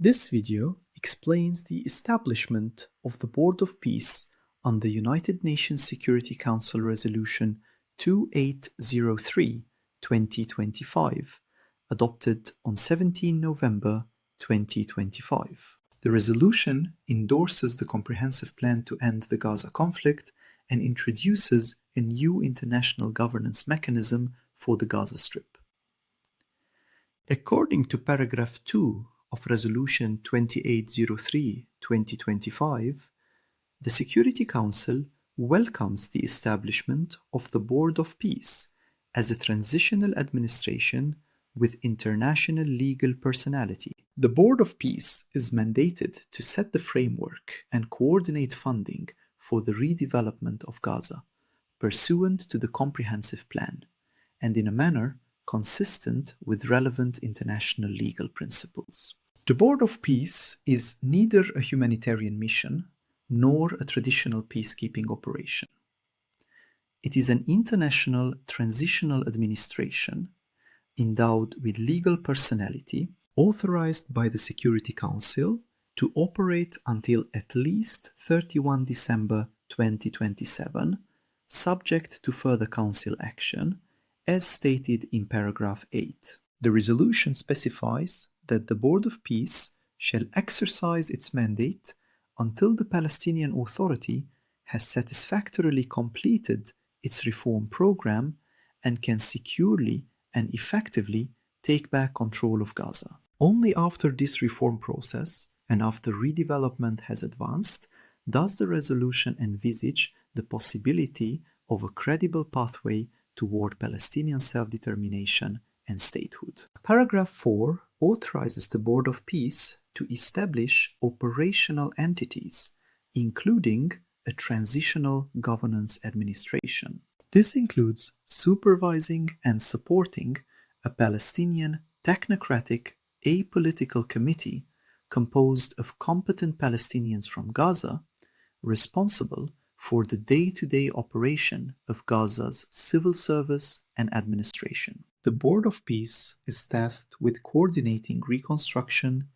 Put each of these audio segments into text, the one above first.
This video explains the establishment of the Board of Peace under United Nations Security Council Resolution 2803/2025, adopted on 17 November 2025. The resolution endorses the comprehensive plan to end the Gaza conflict and introduces a new international governance mechanism for the Gaza Strip. According to paragraph 2 of Resolution 2803/2025, the Security Council welcomes the establishment of the Board of Peace as a transitional administration with international legal personality. The Board of Peace is mandated to set the framework and coordinate funding for the redevelopment of Gaza, pursuant to the comprehensive plan, and in a manner consistent with relevant international legal principles. The Board of Peace is neither a humanitarian mission nor a traditional peacekeeping operation. It is an international transitional administration endowed with legal personality, authorized by the Security Council to operate until at least 31 December 2027, subject to further Council action, as stated in paragraph 8. The resolution specifies that the Board of Peace shall exercise its mandate until the Palestinian Authority has satisfactorily completed its reform program and can securely and effectively take back control of Gaza. Only after this reform process and after redevelopment has advanced does the resolution envisage the possibility of a credible pathway toward Palestinian self-determination and statehood. Paragraph 4 authorizes the Board of Peace to establish operational entities, including a transitional governance administration. This includes supervising and supporting a Palestinian technocratic apolitical committee composed of competent Palestinians from Gaza, responsible for the day-to-day operation of Gaza's civil service and administration. The Board of Peace is tasked with coordinating reconstruction,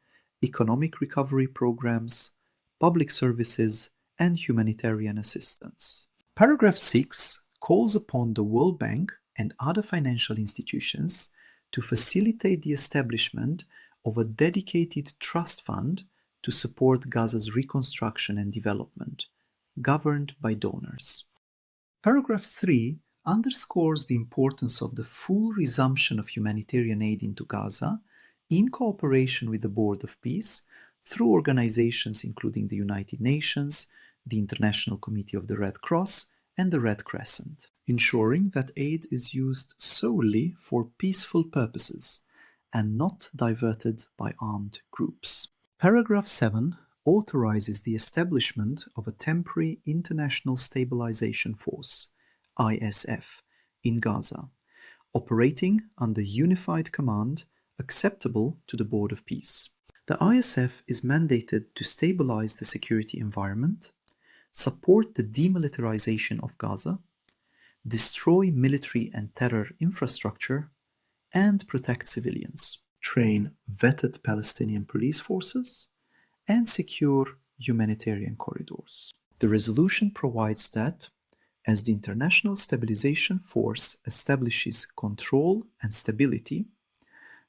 economic recovery programs, public services, and humanitarian assistance. Paragraph 6 calls upon the World Bank and other financial institutions to facilitate the establishment of a dedicated trust fund to support Gaza's reconstruction and development, governed by donors. Paragraph 3 underscores the importance of the full resumption of humanitarian aid into Gaza in cooperation with the Board of Peace through organizations including the United Nations, the International Committee of the Red Cross, and the Red Crescent, ensuring that aid is used solely for peaceful purposes and not diverted by armed groups. Paragraph 7 authorizes the establishment of a temporary international stabilization force, ISF, in Gaza, operating under unified command acceptable to the Board of Peace. The ISF is mandated to stabilize the security environment, support the demilitarization of Gaza, destroy military and terror infrastructure, and protect civilians, train vetted Palestinian police forces, and secure humanitarian corridors. The resolution provides that, as the International Stabilization Force establishes control and stability,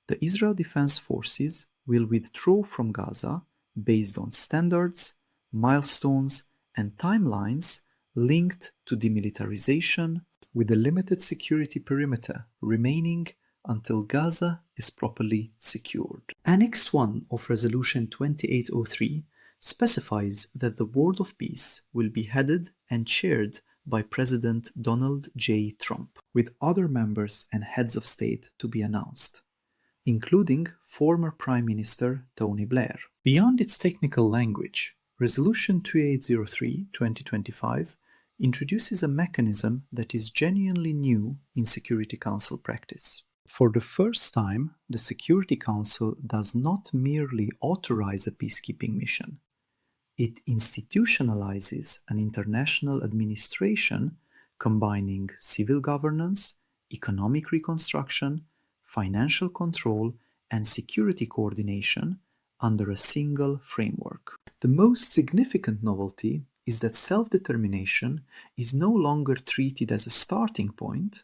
the Israel Defense Forces will withdraw from Gaza based on standards, milestones, and timelines linked to demilitarization, with a limited security perimeter remaining until Gaza is properly secured. Annex 1 of Resolution 2803 specifies that the Board of Peace will be headed and chaired by President Donald J. Trump, with other members and heads of state to be announced, including former Prime Minister Tony Blair. Beyond its technical language, Resolution 2803/2025 introduces a mechanism that is genuinely new in Security Council practice. For the first time, the Security Council does not merely authorize a peacekeeping mission. It institutionalizes an international administration combining civil governance, economic reconstruction, financial control, and security coordination under a single framework. The most significant novelty is that self-determination is no longer treated as a starting point,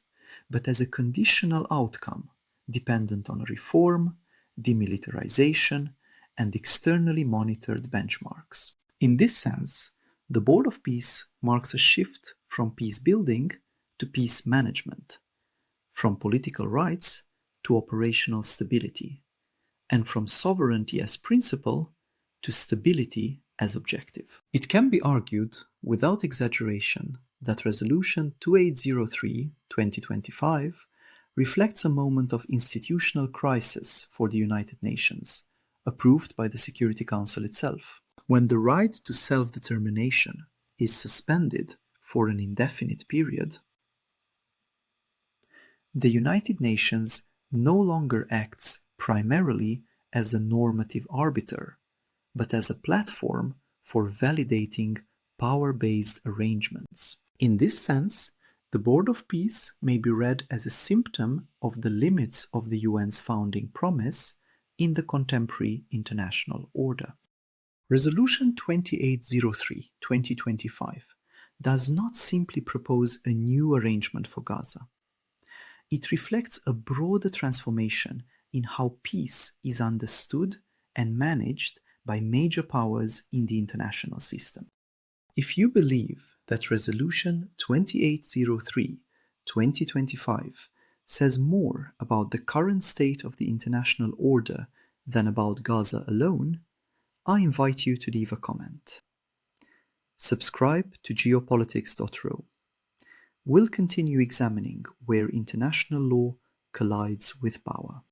but as a conditional outcome dependent on reform, demilitarization, and externally monitored benchmarks. In this sense, the Board of Peace marks a shift from peace building to peace management, from political rights to operational stability, and from sovereignty as principle to stability as objective. It can be argued, without exaggeration, that Resolution 2803/2025 reflects a moment of institutional crisis for the United Nations, approved by the Security Council itself. When the right to self-determination is suspended for an indefinite period, the United Nations no longer acts primarily as a normative arbiter, but as a platform for validating power-based arrangements. In this sense, the Board of Peace may be read as a symptom of the limits of the UN's founding promise in the contemporary international order. Resolution 2803/2025 does not simply propose a new arrangement for Gaza. It reflects a broader transformation in how peace is understood and managed by major powers in the international system. If you believe that Resolution 2803/2025 says more about the current state of the international order than about Gaza alone, I invite you to leave a comment. Subscribe to geopolitics.ro. We'll continue examining where international law collides with power.